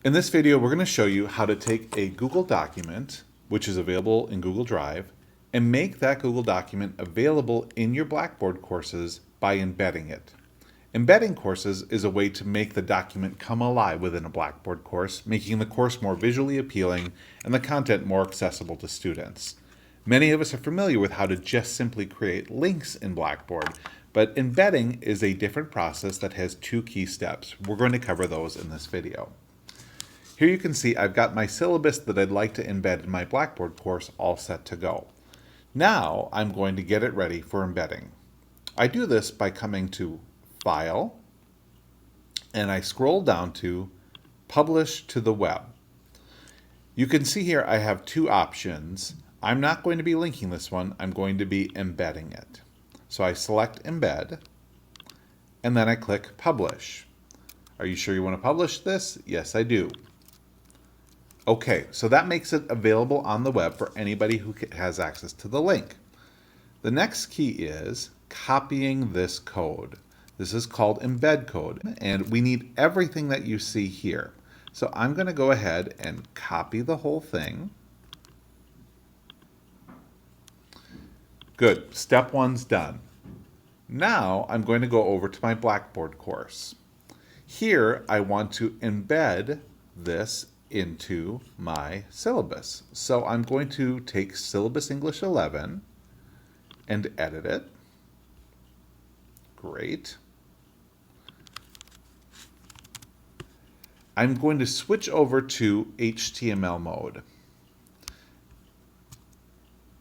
In this video, we're going to show you how to take a Google document, which is available in Google Drive, and make that Google document available in your Blackboard courses by embedding it. Embedding courses is a way to make the document come alive within a Blackboard course, making the course more visually appealing and the content more accessible to students. Many of us are familiar with how to just simply create links in Blackboard, but embedding is a different process that has two key steps. We're going to cover those in this video. Here you can see I've got my syllabus that I'd like to embed in my Blackboard course all set to go. Now I'm going to get it ready for embedding. I do this by coming to File, and I scroll down to Publish to the Web. You can see here I have two options. I'm not going to be linking this one, I'm going to be embedding it. So I select Embed, and then I click Publish. Are you sure you want to publish this? Yes, I do. Okay, so that makes it available on the web for anybody who has access to the link. The next key is copying this code. This is called embed code, and we need everything that you see here. So I'm going to go ahead and copy the whole thing. Good, step one's done. Now I'm going to go over to my Blackboard course. Here I want to embed this into my syllabus. So I'm going to take Syllabus English 11 and edit it. Great. I'm going to switch over to HTML mode.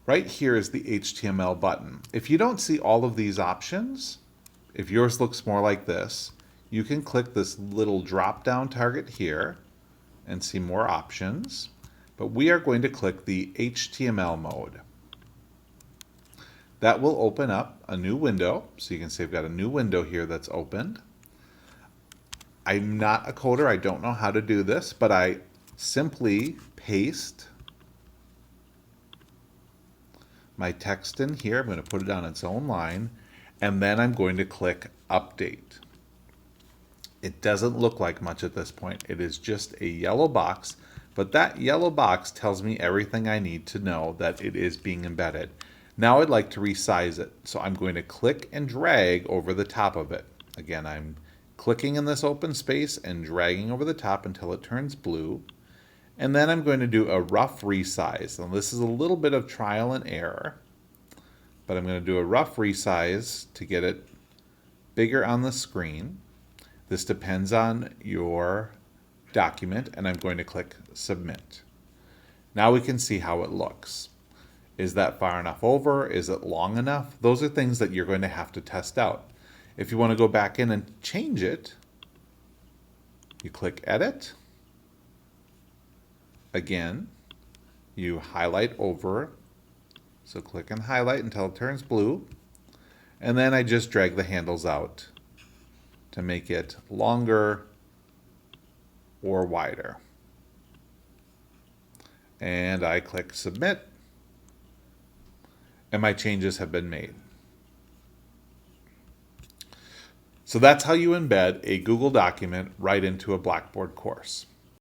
Right here is the HTML button. If you don't see all of these options, if yours looks more like this, you can click this little drop-down target here and see more options, but we are going to click the HTML mode. That will open up a new window, so you can see I've got a new window here that's opened. I'm not a coder, I don't know how to do this, but I simply paste my text in here. I'm going to put it on its own line, and then I'm going to click Update. It doesn't look like much at this point. It is just a yellow box, but that yellow box tells me everything I need to know that it is being embedded. Now I'd like to resize it, so I'm going to click and drag over the top of it. Again, I'm clicking in this open space and dragging over the top until it turns blue. And then I'm going to do a rough resize. Now this is a little bit of trial and error, but I'm going to do a rough resize to get it bigger on the screen. This depends on your document, and I'm going to click Submit. Now we can see how it looks. Is that far enough over? Is it long enough? Those are things that you're going to have to test out. If you want to go back in and change it, you click Edit. Again, you highlight over. So click and highlight until it turns blue. And then I just drag the handles out to make it longer or wider. And I click Submit, and my changes have been made. So that's how you embed a Google document right into a Blackboard course.